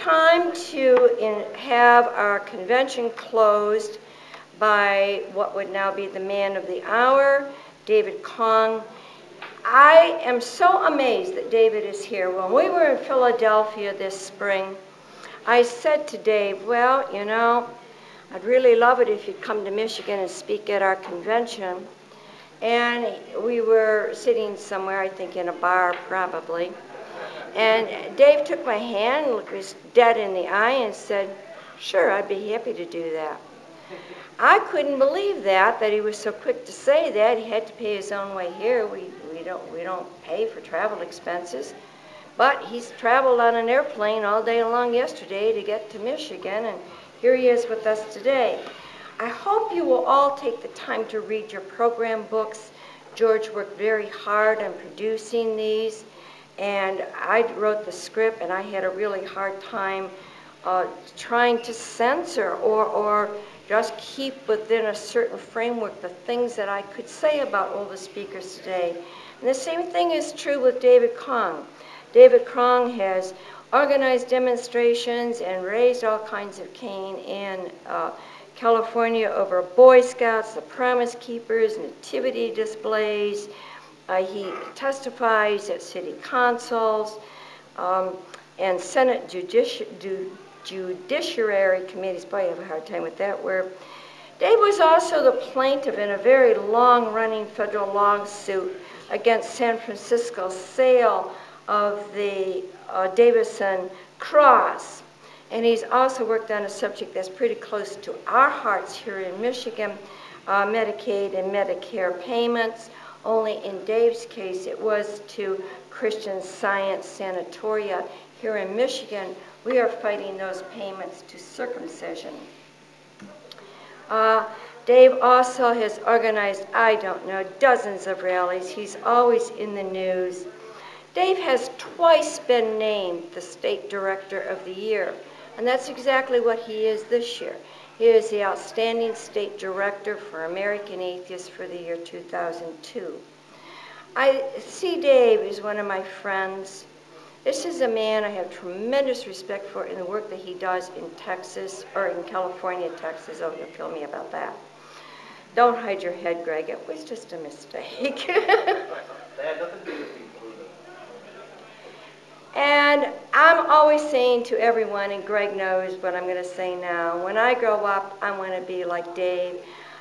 time to have our convention closed by what would now be the man of the hour, David Kong. I am so amazed that David is here. When we were in Philadelphia this spring, I said to Dave, well, you know, I'd really love it if you'd come to Michigan and speak at our convention. And we were sitting somewhere, I think in a bar probably. And Dave took my hand, looked me dead in the eye and said, sure, I'd be happy to do that. I couldn't believe that he was so quick to say that. He had to pay his own way here. We don't pay for travel expenses. But he's traveled on an airplane all day long yesterday to get to Michigan, and here he is with us today. I hope you will all take the time to read your program books. George worked very hard on producing these, and I wrote the script, and I had a really hard time trying to censor or just keep within a certain framework the things that I could say about all the speakers today. And the same thing is true with David Kong. David Kong has organized demonstrations and raised all kinds of cane in California over Boy Scouts, the Promise Keepers, nativity displays. He testifies at city councils and Senate judiciary committees. Boy, I have a hard time with that word. Dave was also the plaintiff in a very long-running federal lawsuit against San Francisco's sale of the Davison Cross. And he's also worked on a subject that's pretty close to our hearts here in Michigan, Medicaid and Medicare payments. Only in Dave's case, it was to Christian Science Sanatoria here in Michigan. We are fighting those payments to circumcision. Dave also has organized, I don't know, dozens of rallies. He's always in the news. Dave has twice been named the State Director of the Year, and that's exactly what he is this year. He is the Outstanding State Director for American Atheists for the year 2002. I see Dave as one of my friends. This is a man I have tremendous respect for in the work that he does in Texas, or in California, Texas. Oh, he'll kill me about that. Don't hide your head, Greg. It was just a mistake. And I'm always saying to everyone, and Greg knows what I'm going to say now, when I grow up, I want to be like Dave.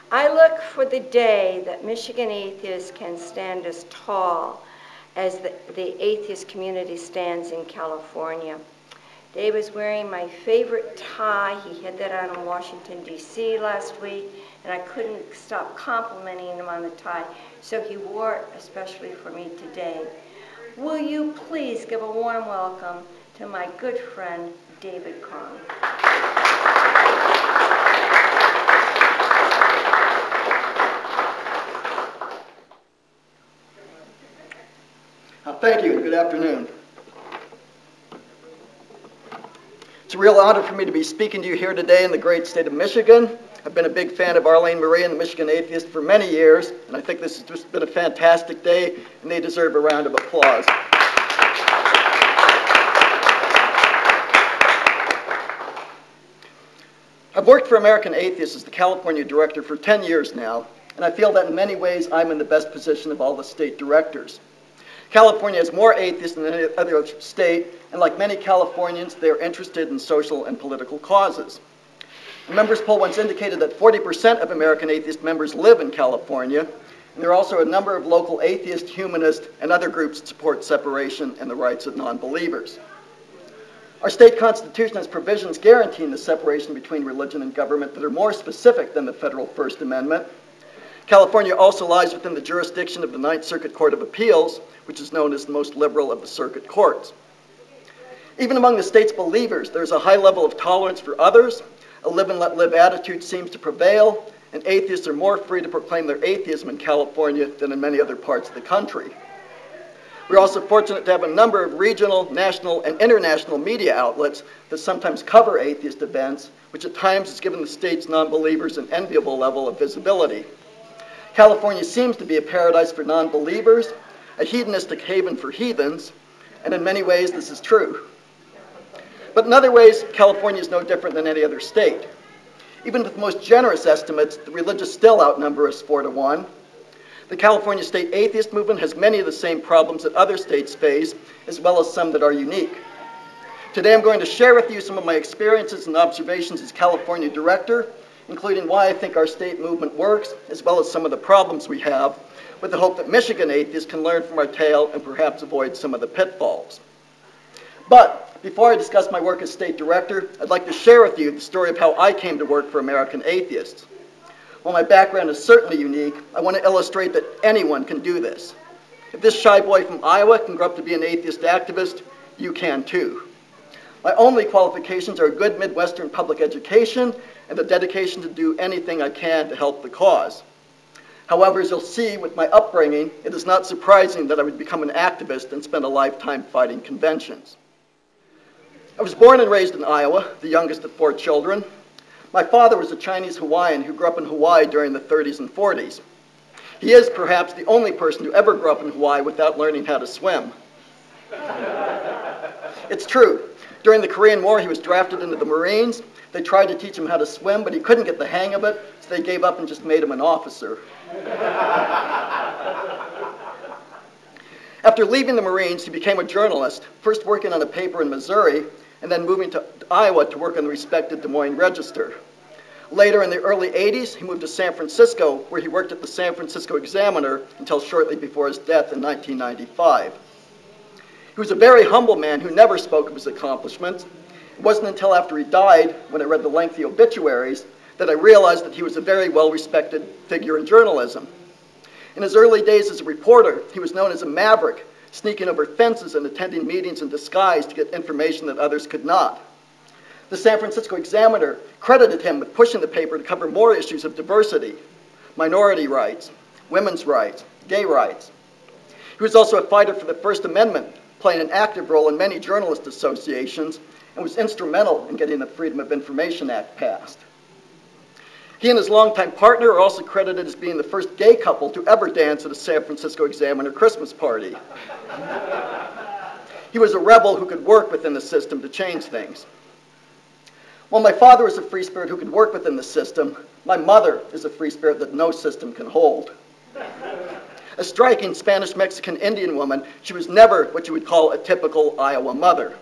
I look for the day that Michigan atheists can stand as tall as the atheist community stands in California. Dave was wearing my favorite tie. He had that on in Washington, D.C. last week, and I couldn't stop complimenting him on the tie, so he wore it especially for me today. Will you please give a warm welcome to my good friend, David Kong. Thank you, and good afternoon. It's a real honor for me to be speaking to you here today in the great state of Michigan. I've been a big fan of Arlene Marie and the Michigan Atheists for many years, and I think this has just been a fantastic day, and they deserve a round of applause. I've worked for American Atheists as the California director for 10 years now, and I feel that in many ways I'm in the best position of all the state directors. California has more atheists than any other state, and like many Californians, they are interested in social and political causes. A members' poll once indicated that 40% of American atheist members live in California, and there are also a number of local atheist, humanist, and other groups that support separation and the rights of non-believers. Our state constitution has provisions guaranteeing the separation between religion and government that are more specific than the federal First Amendment. California also lies within the jurisdiction of the Ninth Circuit Court of Appeals, which is known as the most liberal of the circuit courts. Even among the state's believers, there's a high level of tolerance for others, a live and let live attitude seems to prevail, and atheists are more free to proclaim their atheism in California than in many other parts of the country. We're also fortunate to have a number of regional, national, and international media outlets that sometimes cover atheist events, which at times has given the state's non-believers an enviable level of visibility. California seems to be a paradise for non-believers, a hedonistic haven for heathens, and in many ways this is true. But in other ways, California is no different than any other state. Even with the most generous estimates, the religious still outnumber us 4-1. The California state atheist movement has many of the same problems that other states face, as well as some that are unique. Today I'm going to share with you some of my experiences and observations as California director, including why I think our state movement works, as well as some of the problems we have, with the hope that Michigan atheists can learn from our tale and perhaps avoid some of the pitfalls. But before I discuss my work as state director, I'd like to share with you the story of how I came to work for American Atheists. While my background is certainly unique, I want to illustrate that anyone can do this. If this shy boy from Iowa can grow up to be an atheist activist, you can too. My only qualifications are a good Midwestern public education and the dedication to do anything I can to help the cause. However, as you'll see with my upbringing, it is not surprising that I would become an activist and spend a lifetime fighting conventions. I was born and raised in Iowa, the youngest of 4 children. My father was a Chinese Hawaiian who grew up in Hawaii during the 30s and 40s. He is perhaps the only person who ever grew up in Hawaii without learning how to swim. It's true. During the Korean War, he was drafted into the Marines. They tried to teach him how to swim, but he couldn't get the hang of it, so they gave up and just made him an officer. After leaving the Marines, he became a journalist, first working on a paper in Missouri, and then moving to Iowa to work on the respected Des Moines Register. Later, in the early 80s, he moved to San Francisco, where he worked at the San Francisco Examiner until shortly before his death in 1995. He was a very humble man who never spoke of his accomplishments. It wasn't until after he died, when I read the lengthy obituaries, that I realized that he was a very well-respected figure in journalism. In his early days as a reporter, he was known as a maverick, sneaking over fences and attending meetings in disguise to get information that others could not. The San Francisco Examiner credited him with pushing the paper to cover more issues of diversity, minority rights, women's rights, gay rights. He was also a fighter for the First Amendment, playing an active role in many journalist associations, and was instrumental in getting the Freedom of Information Act passed. He and his longtime partner are also credited as being the first gay couple to ever dance at a San Francisco Examiner Christmas party. He was a rebel who could work within the system to change things. While my father was a free spirit who could work within the system, my mother is a free spirit that no system can hold. A striking Spanish-Mexican Indian woman, she was never what you would call a typical Iowa mother.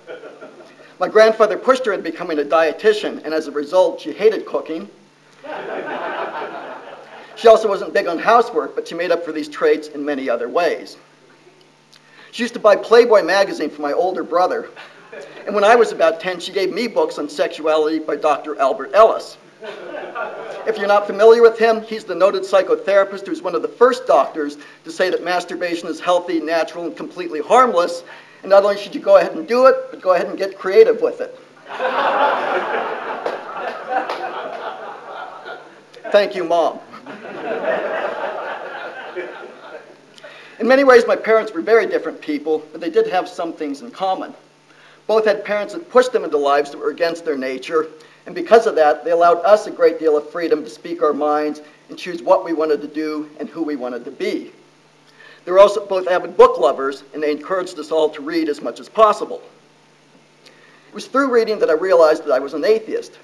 My grandfather pushed her into becoming a dietitian, and as a result, she hated cooking. She also wasn't big on housework, but she made up for these traits in many other ways. She used to buy Playboy magazine for my older brother, and when I was about 10, she gave me books on sexuality by Dr. Albert Ellis. If you're not familiar with him, he's the noted psychotherapist who's one of the first doctors to say that masturbation is healthy, natural, and completely harmless, and not only should you go ahead and do it, but go ahead and get creative with it. Thank you, Mom. In many ways, my parents were very different people, but they did have some things in common. Both had parents that pushed them into lives that were against their nature, and because of that, they allowed us a great deal of freedom to speak our minds and choose what we wanted to do and who we wanted to be. They were also both avid book lovers, and they encouraged us all to read as much as possible. It was through reading that I realized that I was an atheist.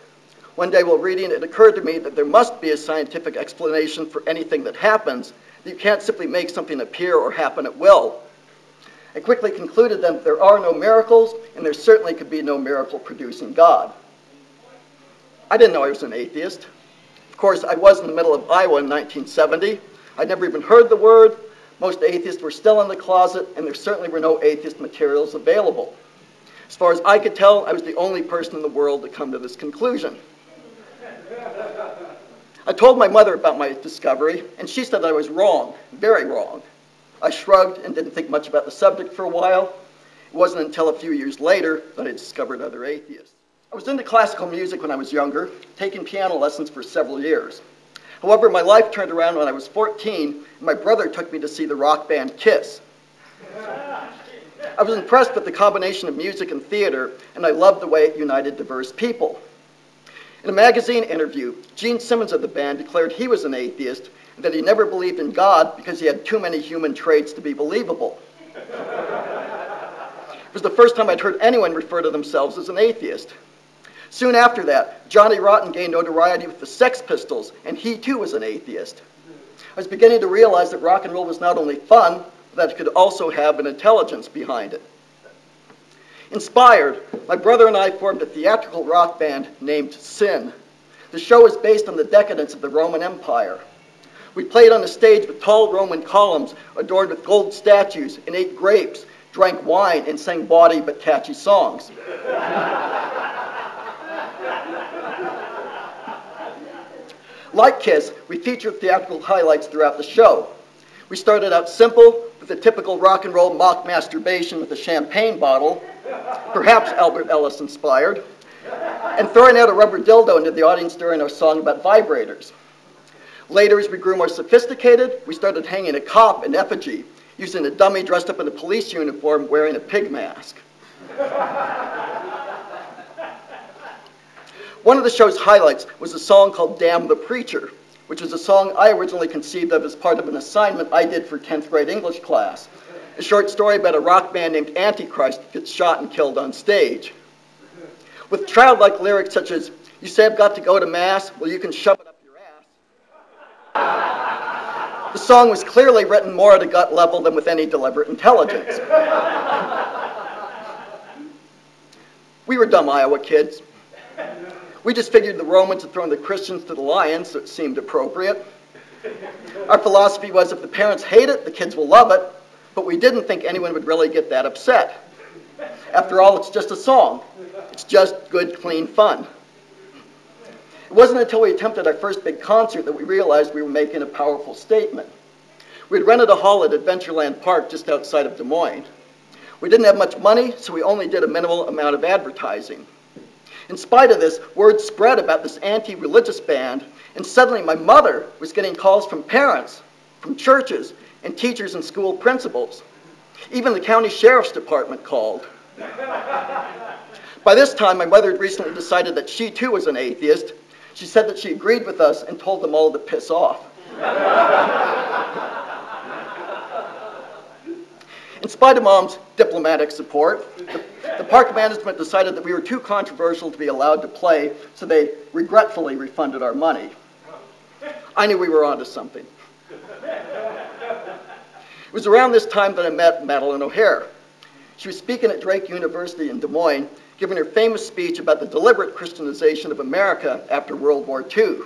One day while reading, it occurred to me that there must be a scientific explanation for anything that happens, that you can't simply make something appear or happen at will. I quickly concluded that there are no miracles, and there certainly could be no miracle-producing God. I didn't know I was an atheist. Of course, I was in the middle of Iowa in 1970. I'd never even heard the word. Most atheists were still in the closet, and there certainly were no atheist materials available. As far as I could tell, I was the only person in the world to come to this conclusion. I told my mother about my discovery, and she said I was wrong, very wrong. I shrugged and didn't think much about the subject for a while. It wasn't until a few years later that I discovered other atheists. I was into classical music when I was younger, taking piano lessons for several years. However, my life turned around when I was 14, and my brother took me to see the rock band Kiss. I was impressed with the combination of music and theater, and I loved the way it united diverse people. In a magazine interview, Gene Simmons of the band declared he was an atheist and that he never believed in God because he had too many human traits to be believable. It was the first time I'd heard anyone refer to themselves as an atheist. Soon after that, Johnny Rotten gained notoriety with the Sex Pistols, and he too was an atheist. I was beginning to realize that rock and roll was not only fun, but that it could also have an intelligence behind it. Inspired, my brother and I formed a theatrical rock band named Sin. The show is based on the decadence of the Roman Empire. We played on a stage with tall Roman columns adorned with gold statues and ate grapes, drank wine, and sang bawdy but catchy songs. Like Kiss, we featured theatrical highlights throughout the show. We started out simple, with a typical rock and roll mock masturbation with a champagne bottle, perhaps Albert Ellis inspired, and throwing out a rubber dildo into the audience during our song about vibrators. Later, as we grew more sophisticated, we started hanging a cop in effigy, using a dummy dressed up in a police uniform wearing a pig mask. One of the show's highlights was a song called Damn the Preacher, which was a song I originally conceived of as part of an assignment I did for 10th grade English class. A short story about a rock band named Antichrist that gets shot and killed on stage. With childlike lyrics such as, "You say I've got to go to mass, well you can shove it up your ass." The song was clearly written more at a gut level than with any deliberate intelligence. We were dumb Iowa kids. We just figured the Romans had thrown the Christians to the lions, so it seemed appropriate. Our philosophy was if the parents hate it, the kids will love it, but we didn't think anyone would really get that upset. After all, it's just a song. It's just good, clean fun. It wasn't until we attempted our first big concert that we realized we were making a powerful statement. We'd rented a hall at Adventureland Park just outside of Des Moines. We didn't have much money, so we only did a minimal amount of advertising. In spite of this, word spread about this anti-religious band, and suddenly my mother was getting calls from parents, from churches, and teachers and school principals. Even the county sheriff's department called. By this time, my mother had recently decided that she too was an atheist. She said that she agreed with us and told them all to piss off. In spite of Mom's diplomatic support, the park management decided that we were too controversial to be allowed to play, so they regretfully refunded our money. I knew we were onto something. It was around this time that I met Madalyn O'Hair. She was speaking at Drake University in Des Moines, giving her famous speech about the deliberate Christianization of America after World War II.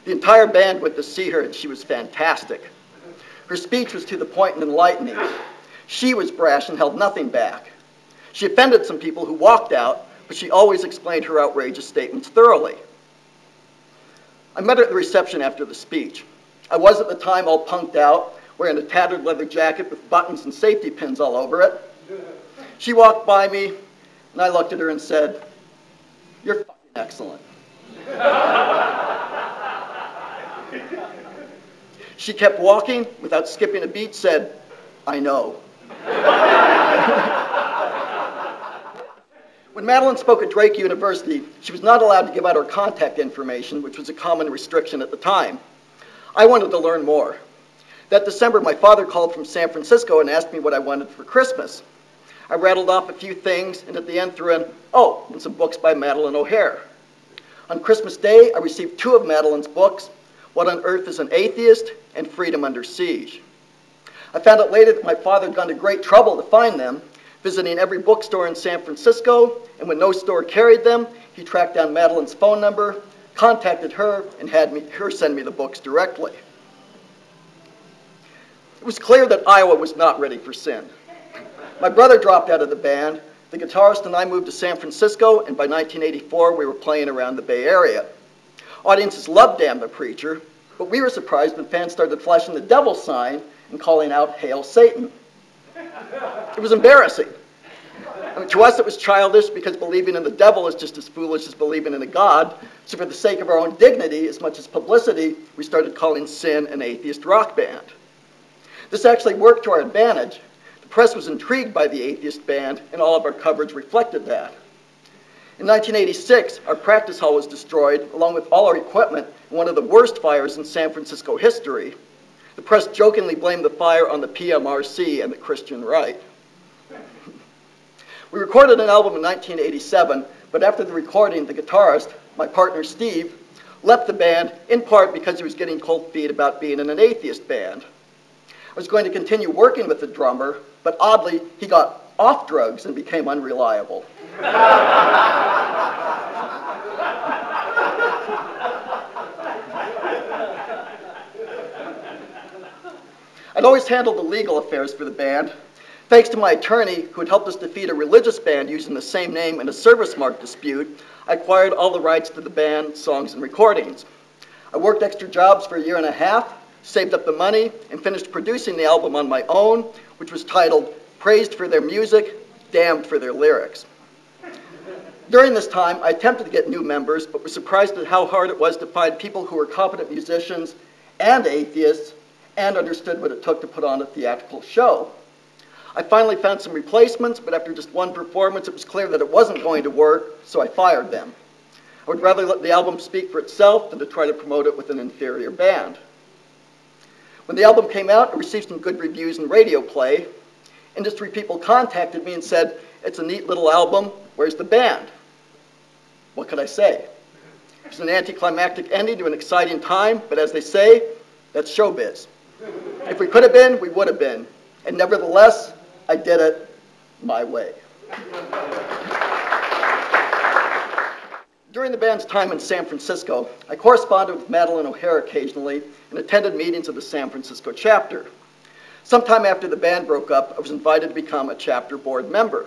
The entire band went to see her, and she was fantastic. Her speech was to the point and enlightening. She was brash and held nothing back. She offended some people who walked out, but she always explained her outrageous statements thoroughly. I met her at the reception after the speech. I was at the time all punked out, wearing a tattered leather jacket with buttons and safety pins all over it. She walked by me, and I looked at her and said, "You're fucking excellent." She kept walking, without skipping a beat, said, "I know." When Madalyn spoke at Drake University, she was not allowed to give out her contact information, which was a common restriction at the time. I wanted to learn more. That December, my father called from San Francisco and asked me what I wanted for Christmas. I rattled off a few things, and at the end threw in, "Oh, and some books by Madalyn O'Hair." On Christmas Day, I received 2 of Madalyn's books, What on Earth is an Atheist and Freedom Under Siege. I found out later that my father had gone to great trouble to find them, visiting every bookstore in San Francisco, and when no store carried them, he tracked down Madalyn's phone number, contacted her, and had her send me the books directly. It was clear that Iowa was not ready for Sin. My brother dropped out of the band, the guitarist and I moved to San Francisco, and by 1984 we were playing around the Bay Area. Audiences loved Damn the Preacher, but we were surprised when fans started flashing the devil sign and calling out, "Hail Satan." It was embarrassing. I mean, to us it was childish because believing in the devil is just as foolish as believing in a God, so for the sake of our own dignity, as much as publicity, we started calling Sin an atheist rock band. This actually worked to our advantage. The press was intrigued by the atheist band, and all of our coverage reflected that. In 1986, our practice hall was destroyed, along with all our equipment, in one of the worst fires in San Francisco history. The press jokingly blamed the fire on the PMRC and the Christian right. We recorded an album in 1987, but after the recording, the guitarist, my partner Steve, left the band in part because he was getting cold feet about being in an atheist band. I was going to continue working with the drummer, but oddly, he got off drugs and became unreliable. I'd always handled the legal affairs for the band. Thanks to my attorney, who had helped us defeat a religious band using the same name in a service mark dispute, I acquired all the rights to the band, songs, and recordings. I worked extra jobs for a year and a half, saved up the money, and finished producing the album on my own, which was titled Praised for Their Music, Damned for Their Lyrics. During this time, I attempted to get new members, but was surprised at how hard it was to find people who were competent musicians and atheists and understood what it took to put on a theatrical show. I finally found some replacements, but after just one performance, it was clear that it wasn't going to work, so I fired them. I would rather let the album speak for itself than to try to promote it with an inferior band. When the album came out, it received some good reviews and radio play. Industry people contacted me and said, "It's a neat little album, where's the band?" What could I say? It was an anticlimactic ending to an exciting time, but as they say, that's showbiz. If we could have been, we would have been. And nevertheless, I did it my way. During the band's time in San Francisco, I corresponded with Madeline O'Hare occasionally and attended meetings of the San Francisco chapter. Sometime after the band broke up, I was invited to become a chapter board member.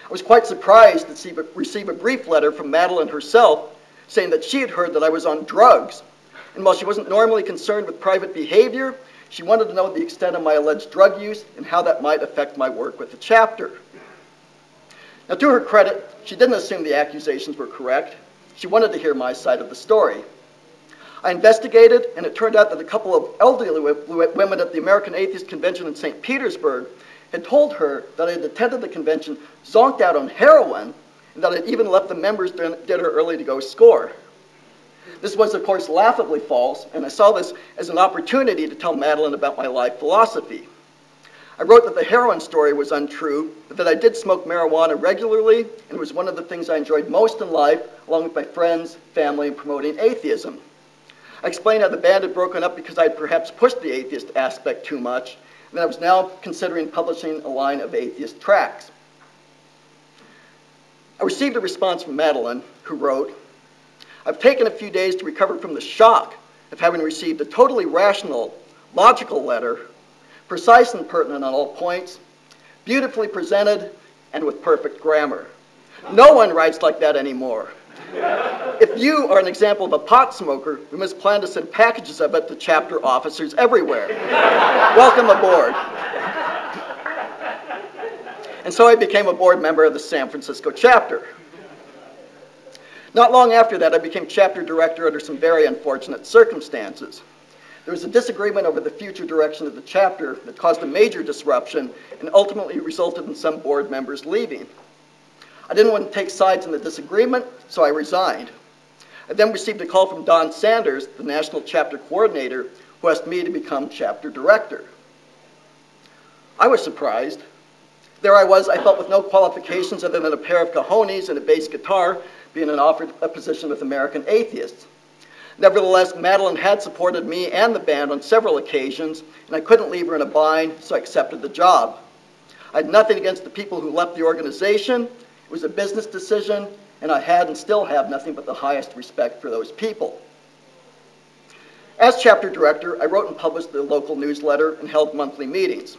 I was quite surprised to receive a brief letter from Madeline herself saying that she had heard that I was on drugs. And while she wasn't normally concerned with private behavior, she wanted to know the extent of my alleged drug use and how that might affect my work with the chapter. Now, to her credit, she didn't assume the accusations were correct. She wanted to hear my side of the story. I investigated, and it turned out that a couple of elderly women at the American Atheist Convention in St. Petersburg had told her that I had attended the convention, zonked out on heroin, and that I had even left the members' dinner early to go score. This was, of course, laughably false, and I saw this as an opportunity to tell Madeline about my life philosophy. I wrote that the heroin story was untrue, but that I did smoke marijuana regularly, and it was one of the things I enjoyed most in life, along with my friends, family, and promoting atheism. I explained how the band had broken up because I had perhaps pushed the atheist aspect too much, and that I was now considering publishing a line of atheist tracts. I received a response from Madeline, who wrote, "I've taken a few days to recover from the shock of having received a totally rational, logical letter, precise and pertinent on all points, beautifully presented, and with perfect grammar. No one writes like that anymore. If you are an example of a pot smoker, we must plan to send packages of it to chapter officers everywhere. Welcome aboard." And so I became a board member of the San Francisco chapter. Not long after that, I became chapter director under some very unfortunate circumstances. There was a disagreement over the future direction of the chapter that caused a major disruption and ultimately resulted in some board members leaving. I didn't want to take sides in the disagreement, so I resigned. I then received a call from Don Sanders, the national chapter coordinator, who asked me to become chapter director. I was surprised. There I was, I felt, with no qualifications other than a pair of cojones and a bass guitar, being offered a position with American Atheists. Nevertheless, Madeline had supported me and the band on several occasions, and I couldn't leave her in a bind, so I accepted the job. I had nothing against the people who left the organization. It was a business decision, and I had and still have nothing but the highest respect for those people. As chapter director, I wrote and published the local newsletter and held monthly meetings.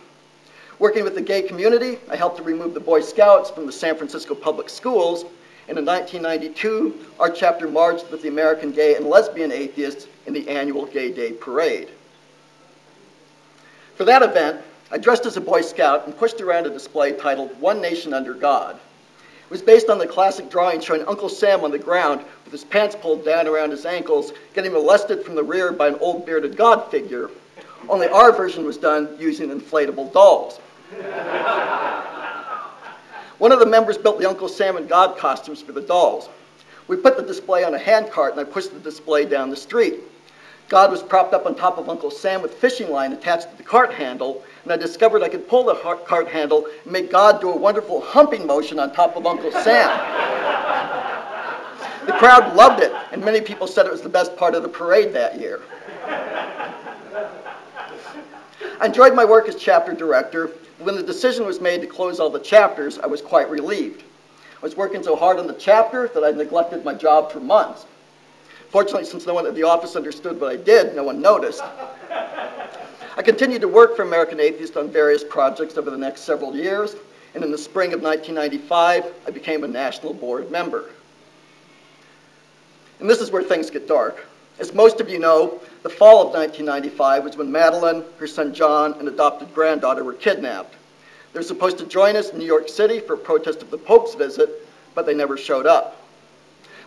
Working with the gay community, I helped to remove the Boy Scouts from the San Francisco public schools, and in 1992, our chapter marched with the American Gay and Lesbian Atheists in the annual Gay Day Parade. For that event, I dressed as a Boy Scout and pushed around a display titled "One Nation Under God." It was based on the classic drawing showing Uncle Sam on the ground with his pants pulled down around his ankles, getting molested from the rear by an old bearded God figure. Only our version was done using inflatable dolls. One of the members built the Uncle Sam and God costumes for the dolls. We put the display on a handcart and I pushed the display down the street. God was propped up on top of Uncle Sam with fishing line attached to the cart handle, and I discovered I could pull the cart handle and make God do a wonderful humping motion on top of Uncle Sam. The crowd loved it, and many people said it was the best part of the parade that year. I enjoyed my work as chapter director. When the decision was made to close all the chapters, I was quite relieved. I was working so hard on the chapter that I neglected my job for months. Fortunately, since no one at the office understood what I did, no one noticed. I continued to work for American Atheists on various projects over the next several years, and in the spring of 1995, I became a national board member. And this is where things get dark. As most of you know, the fall of 1995 was when Madeline, her son John, and adopted granddaughter were kidnapped. They were supposed to join us in New York City for a protest of the Pope's visit, but they never showed up.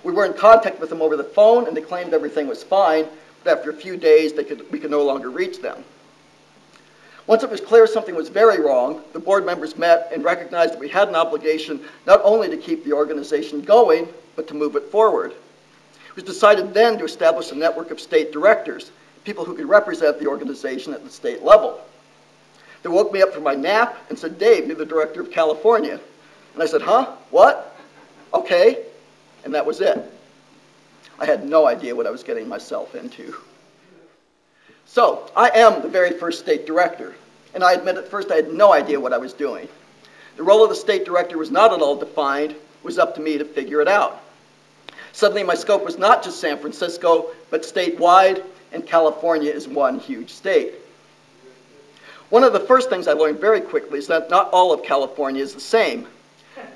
We were in contact with them over the phone, and they claimed everything was fine, but after a few days, we could no longer reach them. Once it was clear something was very wrong, the board members met and recognized that we had an obligation not only to keep the organization going, but to move it forward. It was decided then to establish a network of state directors, people who could represent the organization at the state level. They woke me up from my nap and said, "Dave, you're the director of California." And I said, "Huh? What? Okay." And that was it. I had no idea what I was getting myself into. So, I am the very first state director, and I admit at first I had no idea what I was doing. The role of the state director was not at all defined. It was up to me to figure it out. Suddenly, my scope was not just San Francisco, but statewide, and California is one huge state. One of the first things I learned very quickly is that not all of California is the same.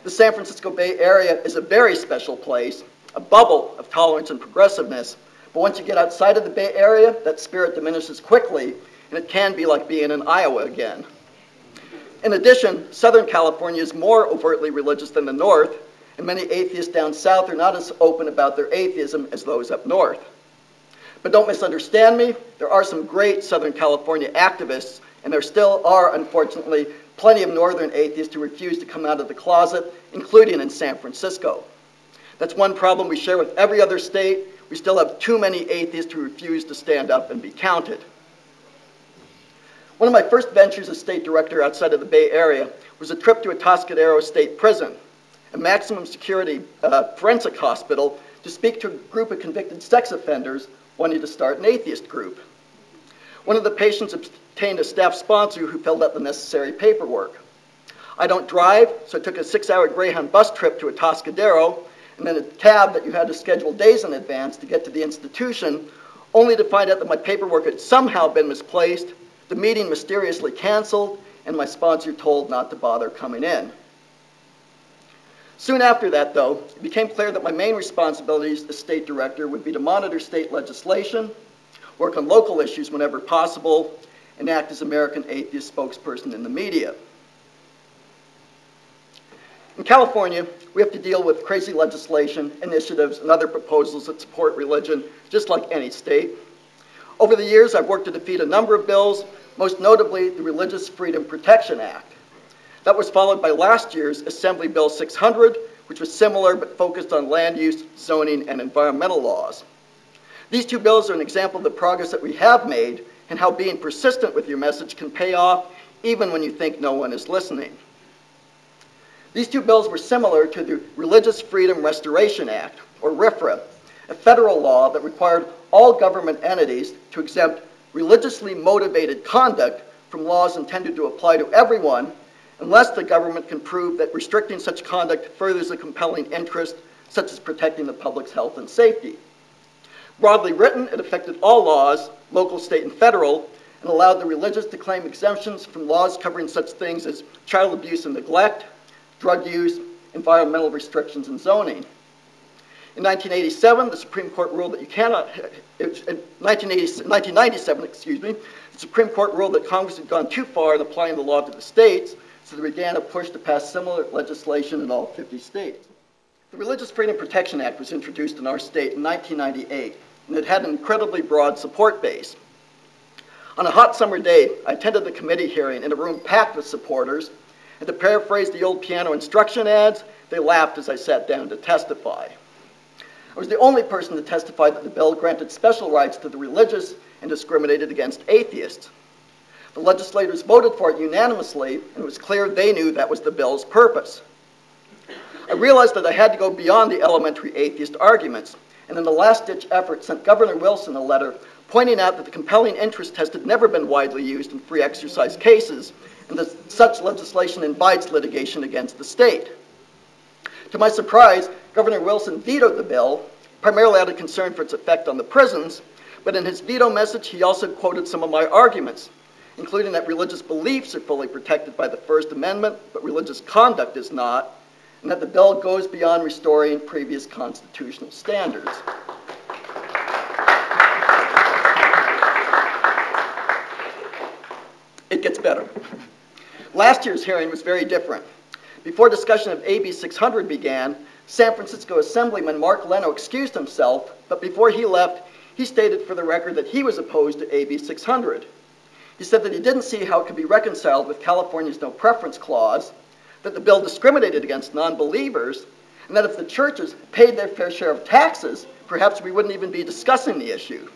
The San Francisco Bay Area is a very special place, a bubble of tolerance and progressiveness, but once you get outside of the Bay Area, that spirit diminishes quickly, and it can be like being in Iowa again. In addition, Southern California is more overtly religious than the North, and many atheists down south are not as open about their atheism as those up north. But don't misunderstand me, there are some great Southern California activists, and there still are, unfortunately, plenty of northern atheists who refuse to come out of the closet, including in San Francisco. That's one problem we share with every other state. We still have too many atheists who refuse to stand up and be counted. One of my first ventures as state director outside of the Bay Area was a trip to Atascadero State Prison, a maximum security forensic hospital, to speak to a group of convicted sex offenders wanting to start an atheist group. One of the patients obtained a staff sponsor who filled out the necessary paperwork. I don't drive, so I took a 6-hour Greyhound bus trip to Atascadero, and then a cab that you had to schedule days in advance to get to the institution, only to find out that my paperwork had somehow been misplaced, the meeting mysteriously canceled, and my sponsor told not to bother coming in. Soon after that, though, it became clear that my main responsibilities as state director would be to monitor state legislation, work on local issues whenever possible, and act as American Atheist spokesperson in the media. In California, we have to deal with crazy legislation, initiatives, and other proposals that support religion, just like any state. Over the years, I've worked to defeat a number of bills, most notably the Religious Freedom Protection Act. That was followed by last year's Assembly Bill 600, which was similar but focused on land use, zoning, and environmental laws. These two bills are an example of the progress that we have made and how being persistent with your message can pay off even when you think no one is listening. These two bills were similar to the Religious Freedom Restoration Act, or RFRA, a federal law that required all government entities to exempt religiously motivated conduct from laws intended to apply to everyone unless the government can prove that restricting such conduct furthers a compelling interest, such as protecting the public's health and safety. Broadly written, it affected all laws, local, state, and federal, and allowed the religious to claim exemptions from laws covering such things as child abuse and neglect, drug use, environmental restrictions, and zoning. In 1987, the Supreme Court ruled that you cannot, 1997, the Supreme Court ruled that Congress had gone too far in applying the law to the states, so they began a push to pass similar legislation in all 50 states. The Religious Freedom Protection Act was introduced in our state in 1998, and it had an incredibly broad support base. On a hot summer day, I attended the committee hearing in a room packed with supporters, and to paraphrase the old piano instruction ads, they laughed as I sat down to testify. I was the only person to testify that the bill granted special rights to the religious and discriminated against atheists. The legislators voted for it unanimously, and it was clear they knew that was the bill's purpose. I realized that I had to go beyond the elementary atheist arguments, and in a last-ditch effort sent Governor Wilson a letter pointing out that the compelling interest test had never been widely used in free exercise cases, and that such legislation invites litigation against the state. To my surprise, Governor Wilson vetoed the bill, primarily out of concern for its effect on the prisons, but in his veto message he also quoted some of my arguments, including that religious beliefs are fully protected by the First Amendment, but religious conduct is not, and that the bill goes beyond restoring previous constitutional standards. It gets better. Last year's hearing was very different. Before discussion of AB 600 began, San Francisco Assemblyman Mark Leno excused himself, but before he left, he stated for the record that he was opposed to AB 600. He said that he didn't see how it could be reconciled with California's no preference clause, that the bill discriminated against non-believers, and that if the churches paid their fair share of taxes, perhaps we wouldn't even be discussing the issue.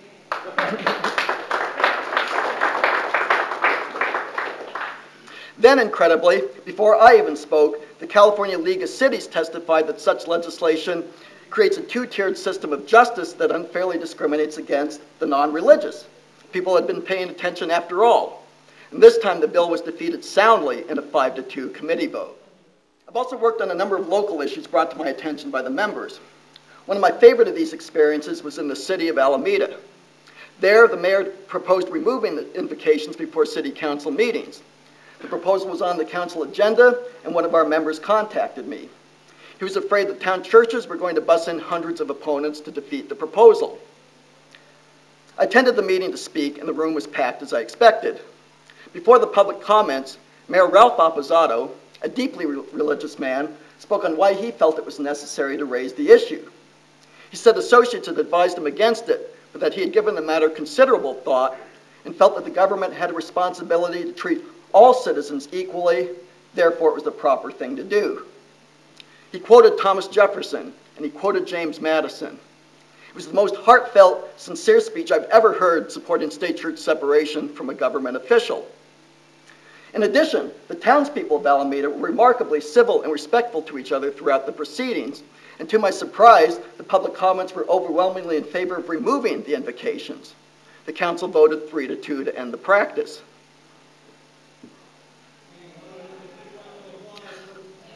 Then, incredibly, before I even spoke, the California League of Cities testified that such legislation creates a two-tiered system of justice that unfairly discriminates against the non-religious. People had been paying attention after all. And this time the bill was defeated soundly in a 5-2 committee vote. I've also worked on a number of local issues brought to my attention by the members. One of my favorite of these experiences was in the city of Alameda. There, the mayor proposed removing the invocations before city council meetings. The proposal was on the council agenda, and one of our members contacted me. He was afraid that town churches were going to bus in hundreds of opponents to defeat the proposal. I attended the meeting to speak, and the room was packed as I expected. Before the public comments, Mayor Ralph Apposato, a deeply religious man, spoke on why he felt it was necessary to raise the issue. He said associates had advised him against it, but that he had given the matter considerable thought and felt that the government had a responsibility to treat all citizens equally, therefore it was the proper thing to do. He quoted Thomas Jefferson, and he quoted James Madison. It was the most heartfelt, sincere speech I've ever heard supporting state-church separation from a government official. In addition, the townspeople of Alameda were remarkably civil and respectful to each other throughout the proceedings, and to my surprise, the public comments were overwhelmingly in favor of removing the invocations. The council voted 3-2 to end the practice.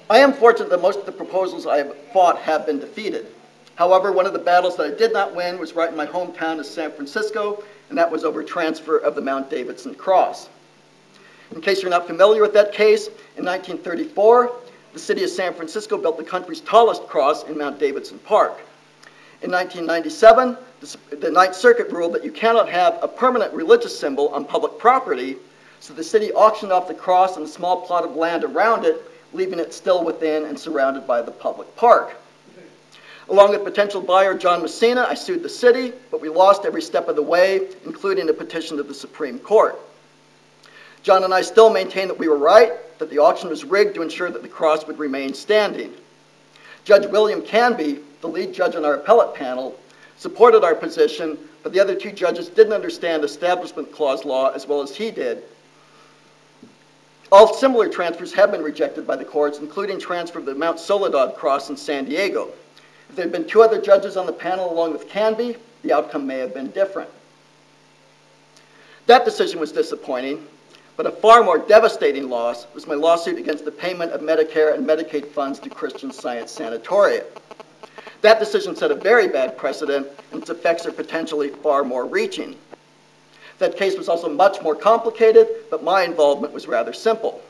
I am fortunate that most of the proposals I have fought have been defeated. However, one of the battles that I did not win was right in my hometown of San Francisco, and that was over transfer of the Mount Davidson Cross. In case you're not familiar with that case, in 1934, the city of San Francisco built the country's tallest cross in Mount Davidson Park. In 1997, the Ninth Circuit ruled that you cannot have a permanent religious symbol on public property, so the city auctioned off the cross and a small plot of land around it, leaving it still within and surrounded by the public park. Along with potential buyer John Messina, I sued the city, but we lost every step of the way, including a petition to the Supreme Court. John and I still maintain that we were right, that the auction was rigged to ensure that the cross would remain standing. Judge William Canby, the lead judge on our appellate panel, supported our position, but the other two judges didn't understand Establishment Clause law as well as he did. All similar transfers have been rejected by the courts, including transfer of the Mount Soledad cross in San Diego. If there had been two other judges on the panel along with Canby, the outcome may have been different. That decision was disappointing, but a far more devastating loss was my lawsuit against the payment of Medicare and Medicaid funds to Christian Science Sanatoria. That decision set a very bad precedent, and its effects are potentially far more reaching. That case was also much more complicated, but my involvement was rather simple.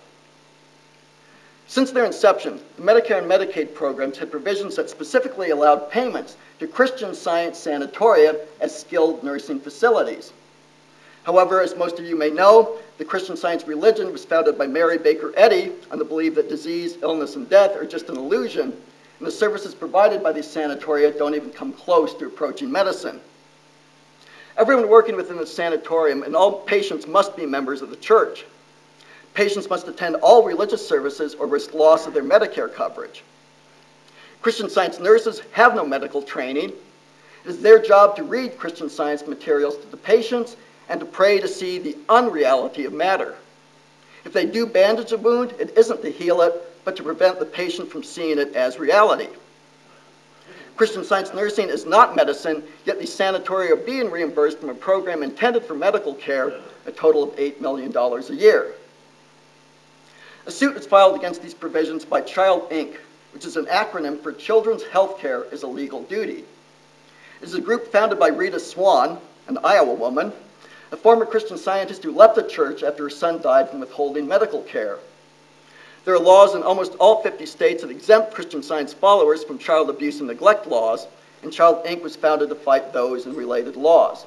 Since their inception, the Medicare and Medicaid programs had provisions that specifically allowed payments to Christian Science Sanatoria as skilled nursing facilities. However, as most of you may know, the Christian Science religion was founded by Mary Baker Eddy on the belief that disease, illness, and death are just an illusion, and the services provided by these sanatoria don't even come close to approaching medicine. Everyone working within the sanatorium and all patients must be members of the church. Patients must attend all religious services or risk loss of their Medicare coverage. Christian Science nurses have no medical training, It is their job to read Christian Science materials to the patients and to pray to see the unreality of matter. If they do bandage a wound, it isn't to heal it, but to prevent the patient from seeing it as reality. Christian Science nursing is not medicine, yet these sanatoria are being reimbursed from a program intended for medical care, a total of $8 million a year. A suit is filed against these provisions by Child Inc., which is an acronym for Children's Health Care is a Legal Duty. It is a group founded by Rita Swan, an Iowa woman, a former Christian Scientist who left the church after her son died from withholding medical care. There are laws in almost all 50 states that exempt Christian Science followers from child abuse and neglect laws, and Child Inc. was founded to fight those and related laws.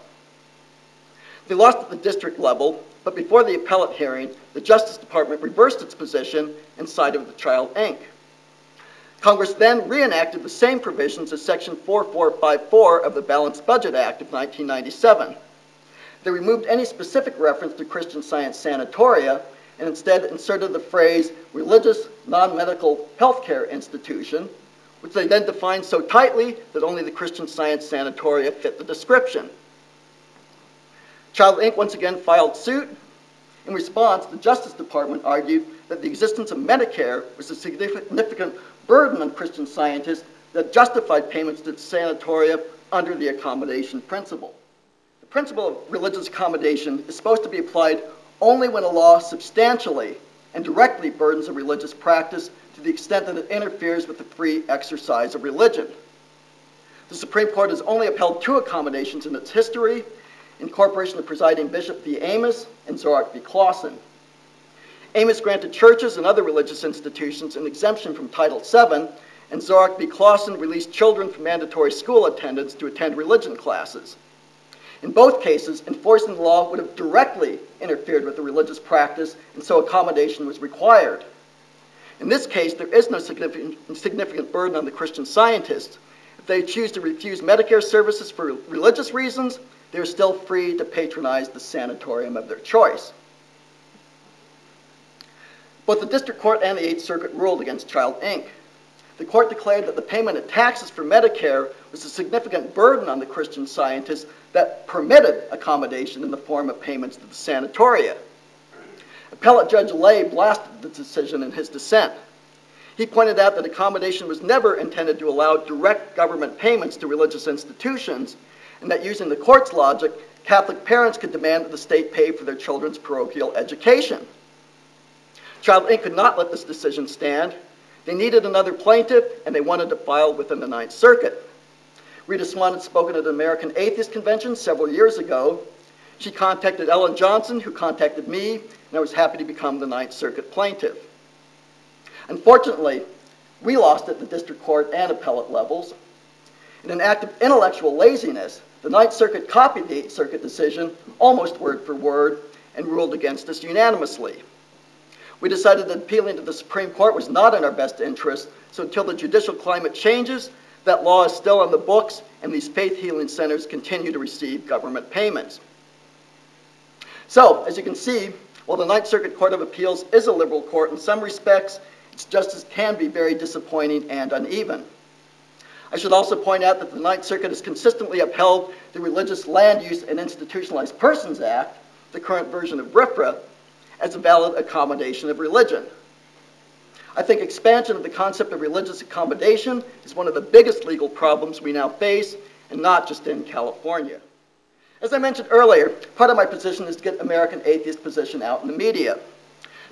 They lost at the district level, but before the appellate hearing, the Justice Department reversed its position and sided with Child Inc. Congress then reenacted the same provisions as Section 4454 of the Balanced Budget Act of 1997. They removed any specific reference to Christian Science sanatoria and instead inserted the phrase religious non-medical healthcare institution, which they then defined so tightly that only the Christian Science sanatoria fit the description. Child Inc. once again filed suit. In response, the Justice Department argued that the existence of Medicare was a significant burden on Christian Scientists that justified payments to sanatoria under the accommodation principle. The principle of religious accommodation is supposed to be applied only when a law substantially and directly burdens a religious practice to the extent that it interferes with the free exercise of religion. The Supreme Court has only upheld 2 accommodations in its history: incorporation of presiding Bishop v. Amos and Zorach v. Clausen. Amos granted churches and other religious institutions an exemption from Title VII, and Zorach v. Clausen released children from mandatory school attendance to attend religion classes. In both cases, enforcing the law would have directly interfered with the religious practice, and so accommodation was required. In this case, there is no significant burden on the Christian Scientists. If they choose to refuse Medicare services for religious reasons, they are still free to patronize the sanatorium of their choice. Both the District Court and the Eighth Circuit ruled against Child Inc. The court declared that the payment of taxes for Medicare was a significant burden on the Christian Scientists that permitted accommodation in the form of payments to the sanatoria. Appellate Judge Lay blasted the decision in his dissent. He pointed out that accommodation was never intended to allow direct government payments to religious institutions, and that using the court's logic, Catholic parents could demand that the state pay for their children's parochial education. Child Inc. could not let this decision stand. They needed another plaintiff, and they wanted to file within the Ninth Circuit. Rita Swan had spoken at an American Atheist Convention several years ago. She contacted Ellen Johnson, who contacted me, and I was happy to become the Ninth Circuit plaintiff. Unfortunately, we lost at the district court and appellate levels. In an act of intellectual laziness, the Ninth Circuit copied the Eighth Circuit decision almost word for word and ruled against us unanimously. We decided that appealing to the Supreme Court was not in our best interest, so until the judicial climate changes, that law is still on the books, and these faith healing centers continue to receive government payments. So, as you can see, while the Ninth Circuit Court of Appeals is a liberal court in some respects, its justice can be very disappointing and uneven. I should also point out that the Ninth Circuit has consistently upheld the Religious Land Use and Institutionalized Persons Act, the current version of RFRA, as a valid accommodation of religion. I think expansion of the concept of religious accommodation is one of the biggest legal problems we now face, and not just in California. As I mentioned earlier, part of my position is to get American Atheist position out in the media.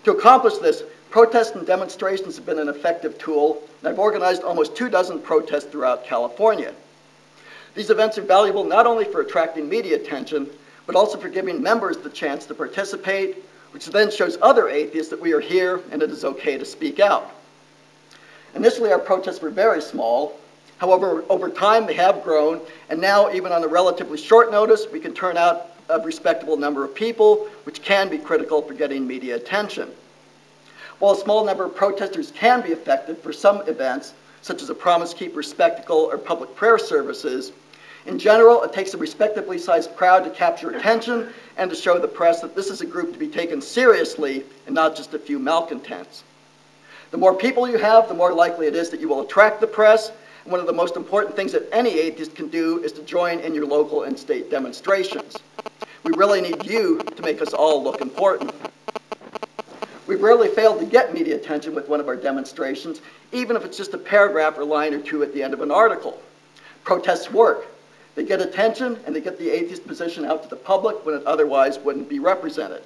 To accomplish this, protests and demonstrations have been an effective tool, and I've organized almost 24 protests throughout California. These events are valuable not only for attracting media attention, but also for giving members the chance to participate, which then shows other atheists that we are here and it is okay to speak out. Initially, our protests were very small. However, over time, they have grown, and now, even on a relatively short notice, we can turn out a respectable number of people, which can be critical for getting media attention. While a small number of protesters can be effective for some events, such as a Promise Keeper spectacle or public prayer services, in general, it takes a respectably sized crowd to capture attention and to show the press that this is a group to be taken seriously and not just a few malcontents. The more people you have, the more likely it is that you will attract the press, One of the most important things that any atheist can do is to join in your local and state demonstrations. We really need you to make us all look important. We've rarely failed to get media attention with one of our demonstrations, even if it's just a paragraph or line or two at the end of an article. Protests work. They get attention and they get the atheist position out to the public when it otherwise wouldn't be represented.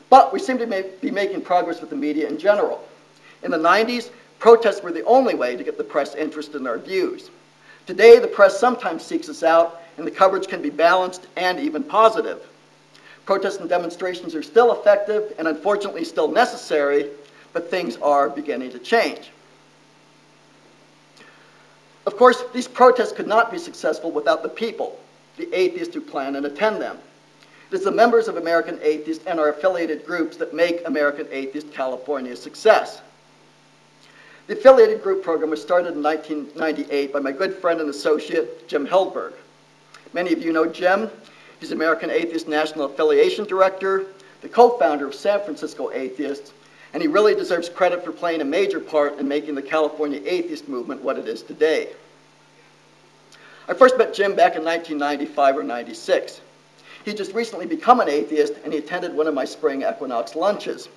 But we seem to be making progress with the media in general. In the 90s, protests were the only way to get the press interested in our views. Today, the press sometimes seeks us out, and the coverage can be balanced and even positive. Protests and demonstrations are still effective and unfortunately still necessary, but things are beginning to change. Of course, these protests could not be successful without the people, the atheists who plan and attend them. It is the members of American Atheists and our affiliated groups that make American Atheist California a success. The affiliated group program was started in 1998 by my good friend and associate, Jim Hildberg. Many of you know Jim. He's American Atheist National Affiliation Director, the co-founder of San Francisco Atheists, and he really deserves credit for playing a major part in making the California atheist movement what it is today. I first met Jim back in 1995 or 96. He'd just recently become an atheist, and he attended one of my spring equinox lunches.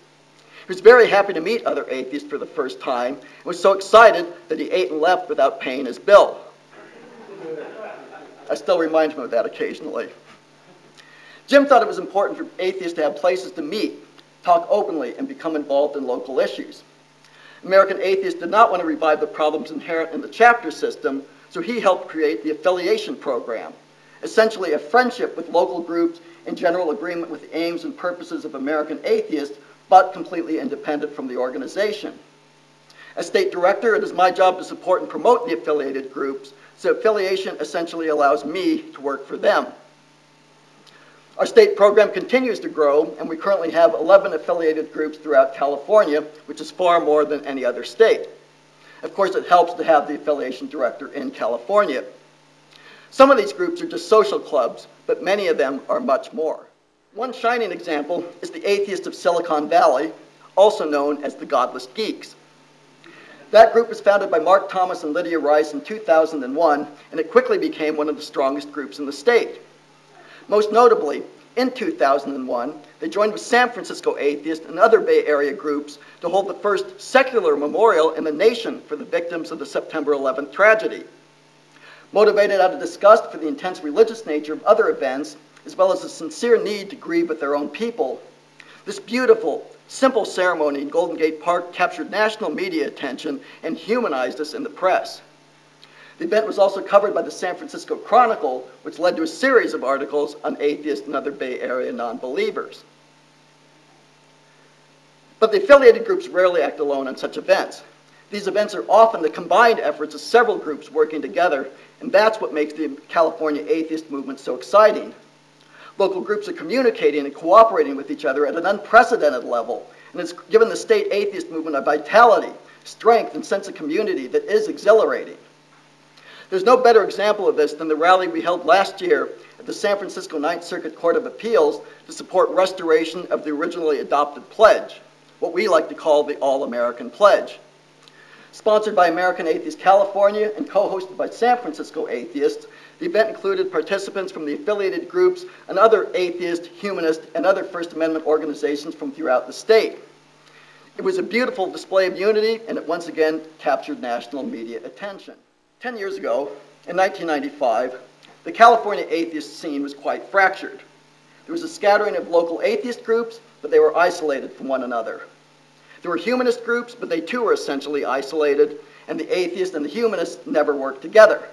He was very happy to meet other atheists for the first time, and was so excited that he ate and left without paying his bill. I still remind him of that occasionally. Jim thought it was important for atheists to have places to meet, talk openly, and become involved in local issues. American Atheists did not want to revive the problems inherent in the chapter system, so he helped create the affiliation program, essentially a friendship with local groups in general agreement with the aims and purposes of American Atheists, but completely independent from the organization. As state director, it is my job to support and promote the affiliated groups, so affiliation essentially allows me to work for them. Our state program continues to grow, and we currently have 11 affiliated groups throughout California, which is far more than any other state. Of course, it helps to have the affiliation director in California. Some of these groups are just social clubs, but many of them are much more. One shining example is the Atheists of Silicon Valley, also known as the Godless Geeks. That group was founded by Mark Thomas and Lydia Rice in 2001, and it quickly became one of the strongest groups in the state. Most notably, in 2001, they joined with San Francisco Atheists and other Bay Area groups to hold the first secular memorial in the nation for the victims of the September 11th tragedy. Motivated out of disgust for the intense religious nature of other events, as well as a sincere need to grieve with their own people, this beautiful, simple ceremony in Golden Gate Park captured national media attention and humanized us in the press. The event was also covered by the San Francisco Chronicle, which led to a series of articles on atheists and other Bay Area non-believers. But the affiliated groups rarely act alone on such events. These events are often the combined efforts of several groups working together, and that's what makes the California atheist movement so exciting. Local groups are communicating and cooperating with each other at an unprecedented level, and it's given the state atheist movement a vitality, strength, and sense of community that is exhilarating. There's no better example of this than the rally we held last year at the San Francisco Ninth Circuit Court of Appeals to support restoration of the originally adopted pledge, what we like to call the All-American Pledge. Sponsored by American Atheists California and co-hosted by San Francisco Atheists, the event included participants from the affiliated groups and other atheist, humanist, and other First Amendment organizations from throughout the state. It was a beautiful display of unity, and it once again captured national media attention. 10 years ago, in 1995, the California atheist scene was quite fractured. There was a scattering of local atheist groups, but they were isolated from one another. There were humanist groups, but they too were essentially isolated, and the atheists and the humanists never worked together.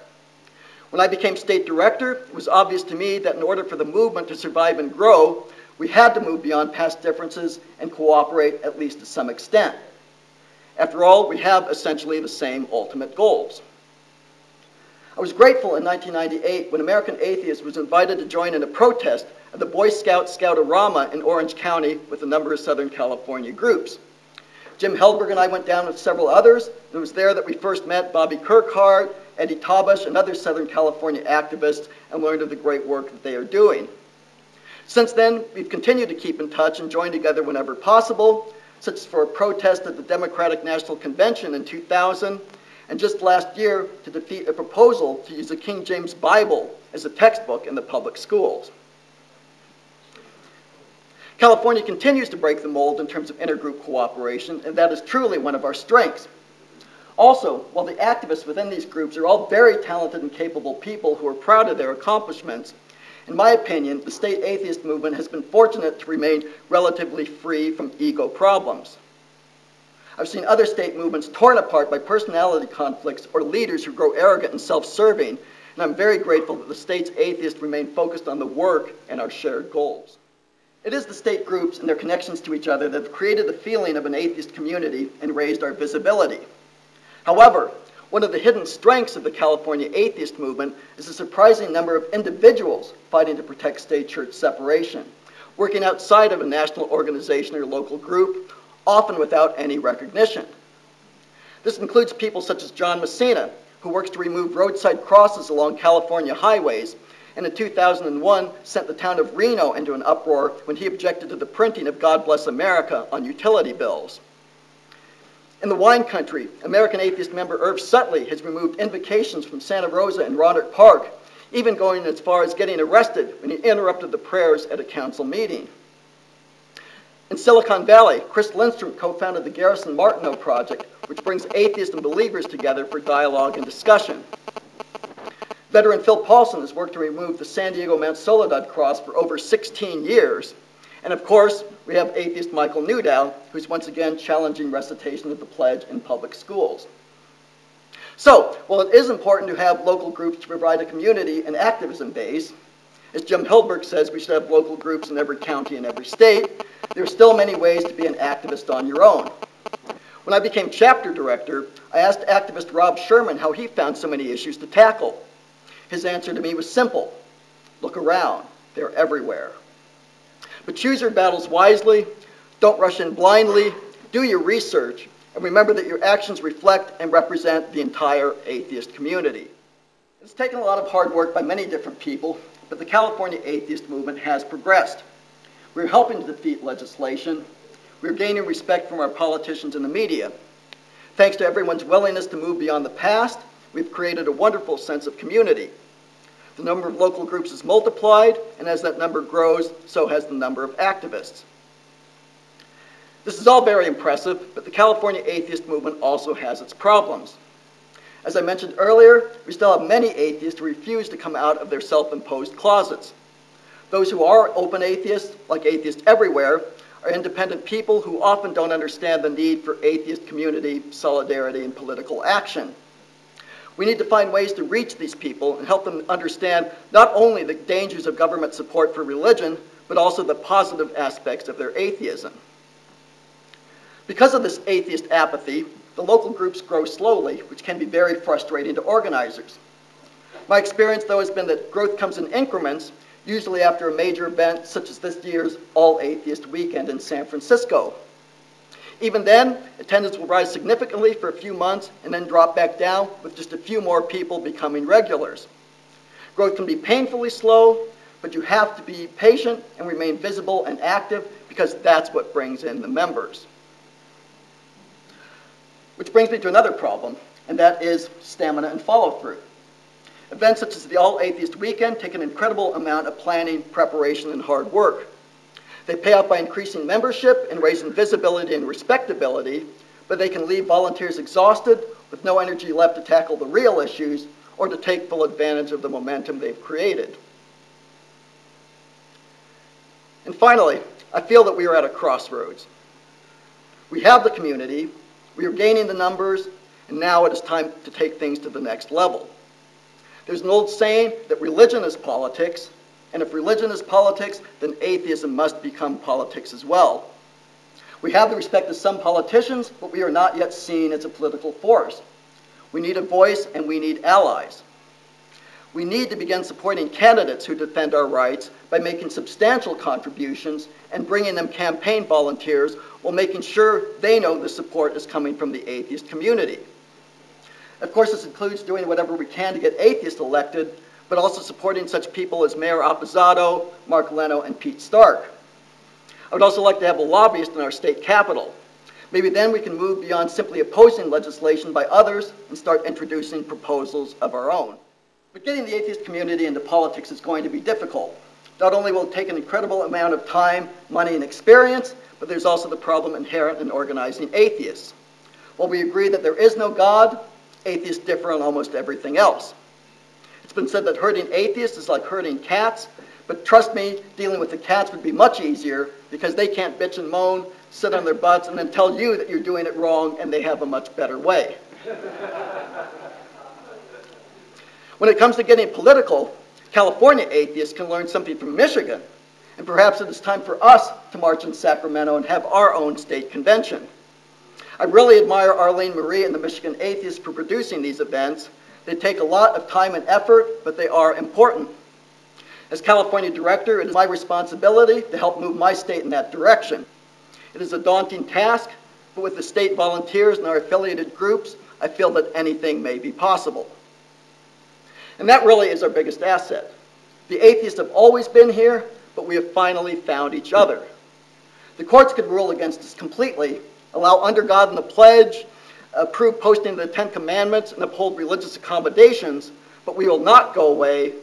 When I became state director, it was obvious to me that in order for the movement to survive and grow, we had to move beyond past differences and cooperate at least to some extent. After all, we have essentially the same ultimate goals. I was grateful in 1998 when American Atheists was invited to join in a protest at the Boy Scout Scoutorama in Orange County with a number of Southern California groups. Jim Hildberg and I went down with several others, and it was there that we first met Bobby Kirkhart, Eddie Tabash, and other Southern California activists, and learned of the great work that they are doing. Since then, we've continued to keep in touch and join together whenever possible, such as for a protest at the Democratic National Convention in 2000, and just last year to defeat a proposal to use the King James Bible as a textbook in the public schools. California continues to break the mold in terms of intergroup cooperation, and that is truly one of our strengths. Also, while the activists within these groups are all very talented and capable people who are proud of their accomplishments, in my opinion, the state atheist movement has been fortunate to remain relatively free from ego problems. I've seen other state movements torn apart by personality conflicts or leaders who grow arrogant and self-serving, and I'm very grateful that the state's atheists remain focused on the work and our shared goals. It is the state groups and their connections to each other that have created the feeling of an atheist community and raised our visibility. However, one of the hidden strengths of the California atheist movement is the surprising number of individuals fighting to protect state-church separation, working outside of a national organization or local group, often without any recognition. This includes people such as John Messina, who works to remove roadside crosses along California highways, and in 2001 sent the town of Reno into an uproar when he objected to the printing of God Bless America on utility bills. In the wine country, American atheist member Irv Sutley has removed invocations from Santa Rosa and Rohnert Park, even going as far as getting arrested when he interrupted the prayers at a council meeting. In Silicon Valley, Chris Lindstrom co-founded the Garrison Martineau Project, which brings atheists and believers together for dialogue and discussion. Veteran Phil Paulson has worked to remove the San Diego Mount Soledad cross for over 16 years. And of course, we have atheist Michael Newdow, who's once again challenging recitation of the pledge in public schools. So, while it is important to have local groups to provide a community and activism base, as Jim Hildberg says we should have local groups in every county and every state, there are still many ways to be an activist on your own. When I became chapter director, I asked activist Rob Sherman how he found so many issues to tackle. His answer to me was simple: look around, they're everywhere. But choose your battles wisely, don't rush in blindly, do your research, and remember that your actions reflect and represent the entire atheist community. It's taken a lot of hard work by many different people, but the California atheist movement has progressed. We're helping to defeat legislation. We're gaining respect from our politicians and the media. Thanks to everyone's willingness to move beyond the past, we've created a wonderful sense of community. The number of local groups has multiplied, and as that number grows, so has the number of activists. This is all very impressive, but the California atheist movement also has its problems. As I mentioned earlier, we still have many atheists who refuse to come out of their self-imposed closets. Those who are open atheists, like atheists everywhere, are independent people who often don't understand the need for atheist community, solidarity, and political action. We need to find ways to reach these people and help them understand not only the dangers of government support for religion, but also the positive aspects of their atheism. Because of this atheist apathy, the local groups grow slowly, which can be very frustrating to organizers. My experience, though, has been that growth comes in increments, usually after a major event such as this year's All Atheist Weekend in San Francisco. Even then, attendance will rise significantly for a few months and then drop back down, with just a few more people becoming regulars. Growth can be painfully slow, but you have to be patient and remain visible and active, because that's what brings in the members. Which brings me to another problem, and that is stamina and follow-through. Events such as the All Atheist Weekend take an incredible amount of planning, preparation, and hard work. They pay off by increasing membership and raising visibility and respectability, but they can leave volunteers exhausted with no energy left to tackle the real issues or to take full advantage of the momentum they've created. And finally, I feel that we are at a crossroads. We have the community, we are gaining the numbers, and now it is time to take things to the next level. There's an old saying that religion is politics, and if religion is politics, then atheism must become politics as well. We have the respect of some politicians, but we are not yet seen as a political force. We need a voice, and we need allies. We need to begin supporting candidates who defend our rights by making substantial contributions and bringing them campaign volunteers while making sure they know the support is coming from the atheist community. Of course, this includes doing whatever we can to get atheists elected, but also supporting such people as Mayor Appizato, Mark Leno, and Pete Stark. I would also like to have a lobbyist in our state capitol. Maybe then we can move beyond simply opposing legislation by others and start introducing proposals of our own. But getting the atheist community into politics is going to be difficult. Not only will it take an incredible amount of time, money, and experience, but there's also the problem inherent in organizing atheists. While we agree that there is no God, atheists differ on almost everything else. It's been said that herding atheists is like herding cats, but trust me, dealing with the cats would be much easier because they can't bitch and moan, sit on their butts, and then tell you that you're doing it wrong and they have a much better way. When it comes to getting political, California atheists can learn something from Michigan, and perhaps it is time for us to march in Sacramento and have our own state convention. I really admire Arlene Marie and the Michigan Atheists for producing these events. They take a lot of time and effort, but they are important. As California director, it is my responsibility to help move my state in that direction. It is a daunting task, but with the state volunteers and our affiliated groups, I feel that anything may be possible. And that really is our biggest asset. The atheists have always been here, but we have finally found each other. The courts could rule against us completely, allow under God in the pledge, approve posting the 10 Commandments, and uphold religious accommodations, but we will not go away,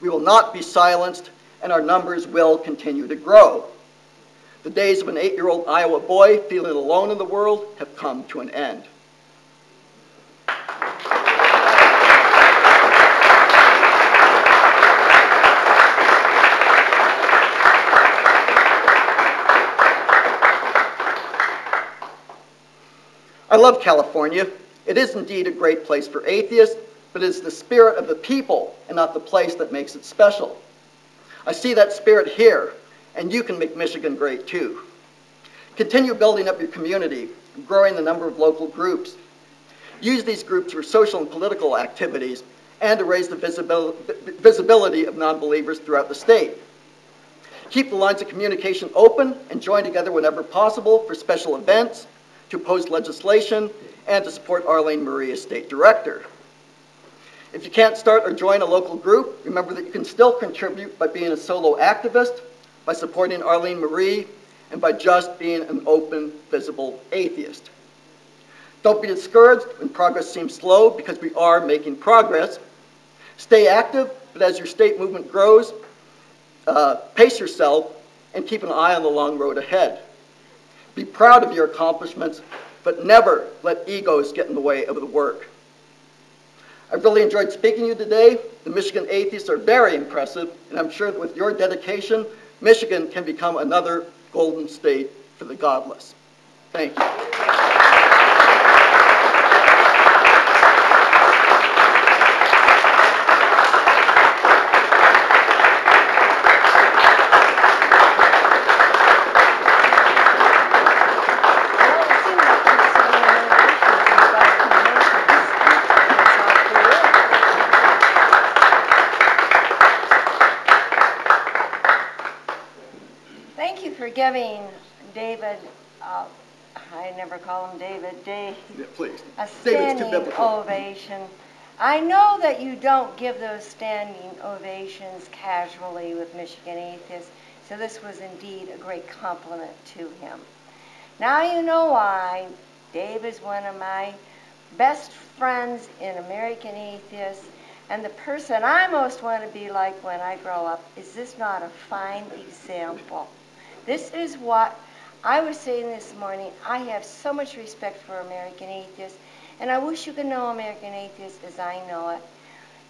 we will not be silenced, and our numbers will continue to grow. The days of an 8-year-old Iowa boy feeling alone in the world have come to an end. I love California. It is indeed a great place for atheists, but it is the spirit of the people and not the place that makes it special. I see that spirit here, and you can make Michigan great too. Continue building up your community, growing the number of local groups. Use these groups for social and political activities and to raise the visibility of non-believers throughout the state. Keep the lines of communication open and join together whenever possible for special events, to oppose legislation, and to support Arlene Marie as state director. If you can't start or join a local group, remember that you can still contribute by being a solo activist, by supporting Arlene Marie, and by just being an open, visible atheist. Don't be discouraged when progress seems slow, because we are making progress. Stay active, but as your state movement grows, pace yourself and keep an eye on the long road ahead. Be proud of your accomplishments, but never let egos get in the way of the work. I've really enjoyed speaking to you today. The Michigan Atheists are very impressive, and I'm sure that with your dedication, Michigan can become another golden state for the godless. Thank you. Giving David, I never call him David, Dave, yeah, please. A standing ovation. I know that you don't give those standing ovations casually with Michigan Atheists, so this was indeed a great compliment to him. Now you know why. Dave is one of my best friends in American Atheists, and the person I most want to be like when I grow up. Is this not a fine example? This is what I was saying this morning. I have so much respect for American Atheists, and I wish you could know American Atheists as I know it.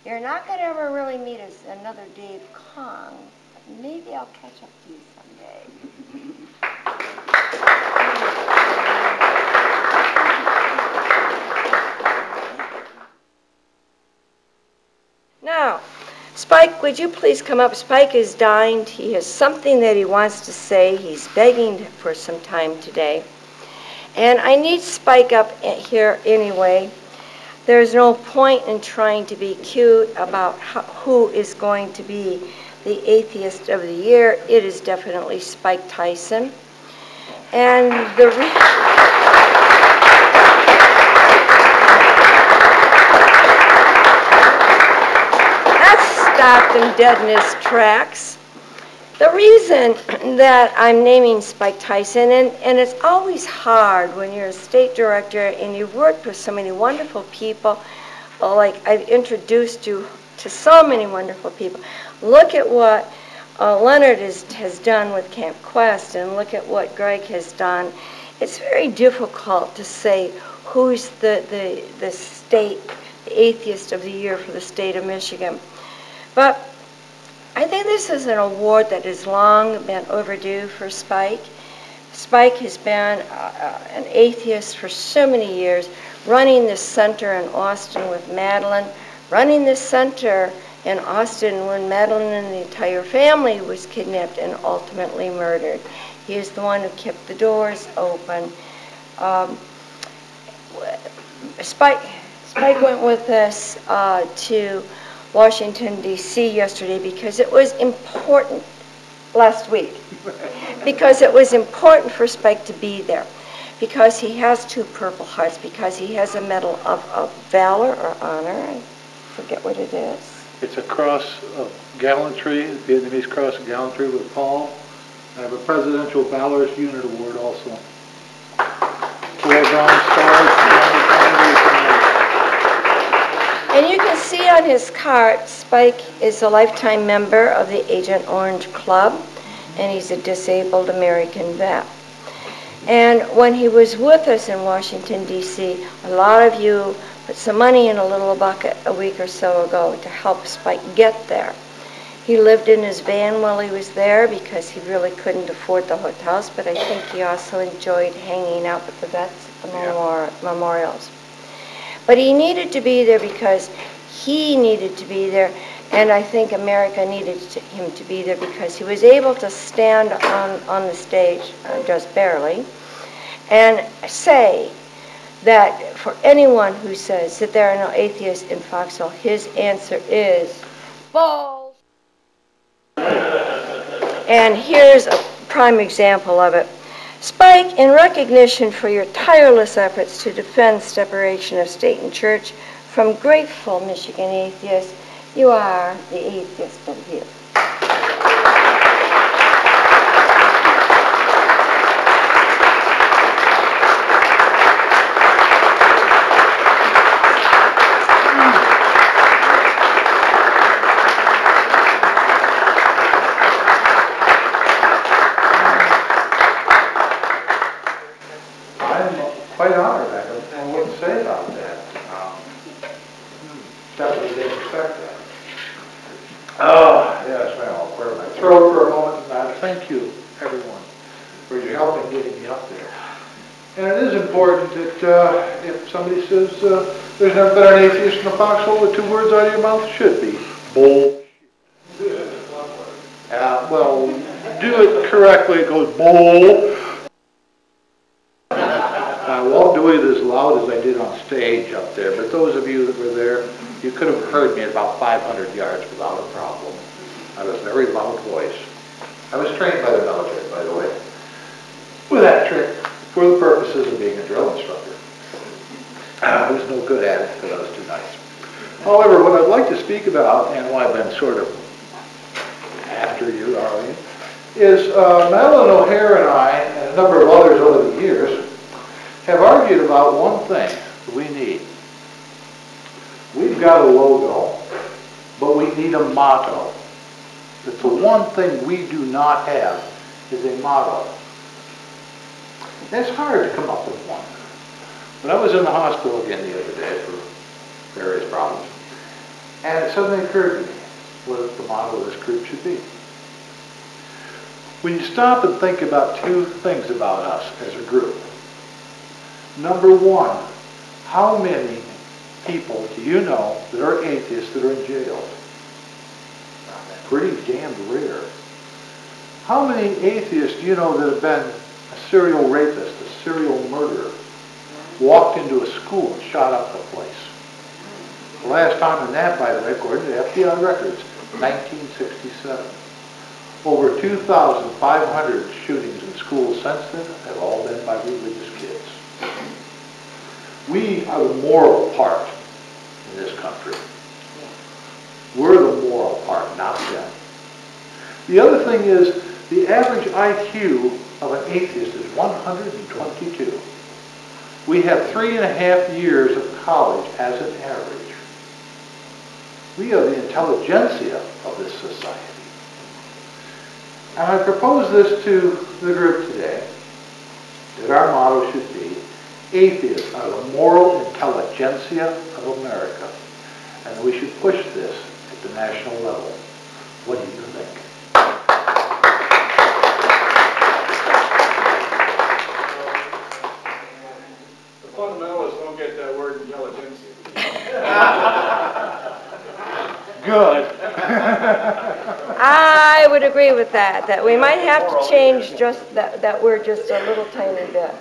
You're not going to ever really meet another Dave Kong, but maybe I'll catch up to you someday. Now, Spike, would you please come up? Spike is dying. He has something that he wants to say. He's begging for some time today. And I need Spike up here anyway. There's no point in trying to be cute about who is going to be the Atheist of the Year. It is definitely Spike Tyson. And stopped him dead in his tracks. The reason that I'm naming Spike Tyson, and it's always hard when you're a state director and you've worked with so many wonderful people, like I've introduced you to so many wonderful people. Look at what Leonard has done with Camp Quest, and look at what Greg has done. It's very difficult to say who's the state atheist of the year for the state of Michigan. But I think this is an award that has long been overdue for Spike. Spike has been an atheist for so many years, running this center in Austin with Madeline, running this center in Austin when Madeline and the entire family was kidnapped and ultimately murdered. He is the one who kept the doors open. Spike went with us to Washington, D.C. yesterday because it was important, last week, because it was important for Spike to be there, because he has 2 Purple Hearts, because he has a Medal of Valor or Honor, I forget what it is. It's a Cross of Gallantry, the Vietnamese Cross of Gallantry with Paul. I have a Presidential Valorous Unit Award also. 4 Bronze Stars. And you can see on his cart, Spike is a lifetime member of the Agent Orange Club, and he's a disabled American vet. And when he was with us in Washington, D.C., a lot of you put some money in a little bucket a week or so ago to help Spike get there. He lived in his van while he was there because he really couldn't afford the hotels, but I think he also enjoyed hanging out with the vets at the memorials. But he needed to be there because he needed to be there, and I think America needed him to be there because he was able to stand on the stage, just barely, and say that for anyone who says that there are no atheists in Foxville, his answer is balls. And here's a prime example of it. Spike, in recognition for your tireless efforts to defend separation of state and church from grateful Michigan atheists, you are the atheist of the year. Quite honored. I don't know what to say about that. Definitely didn't expect that. Oh, yes, well, clear my throat for a moment. Thank you, everyone, for your help in getting me up there. And it is important that if somebody says there's never been an atheist in the foxhole, the 2 words out of your mouth should be bull. Well, do it correctly. It goes bull. I won't do it as loud as I did on stage up there, but those of you that were there, you could have heard me at about 500 yards without a problem. I was a very loud voice. I was trained by the military, by the way, with that trick for the purposes of being a drill instructor. I was no good at it because I was too nice. However, what I'd like to speak about, and why I've been sort of after you, Arlene, is Madeline O'Hare and I, and a number of others over the years, have argued about one thing we need. We've got a logo, but we need a motto. That's the one thing we do not have is a motto. And it's hard to come up with one. But I was in the hospital again the other day for various problems, and it suddenly occurred to me what the motto of this group should be. When you stop and think about 2 things about us as a group. Number 1, how many people do you know that are atheists that are in jail? Pretty damn rare. How many atheists do you know that have been a serial rapist, a serial murderer, walked into a school and shot up the place? The last time in that, by the way, according to FBI records, 1967. Over 2,500 shootings in schools since then have all been by religious kids. We are the moral part in this country. We're the moral part, not them. The other thing is the average IQ of an atheist is 122. We have 3.5 years of college as an average. We are the intelligentsia of this society. And I propose this to the group today, that our motto should be, atheists are the moral intelligentsia of America, and we should push this at the national level. What do you think? The fundamentalists won't get that word intelligentsia. Good. I would agree with that we might have to change just that word just a little tiny bit.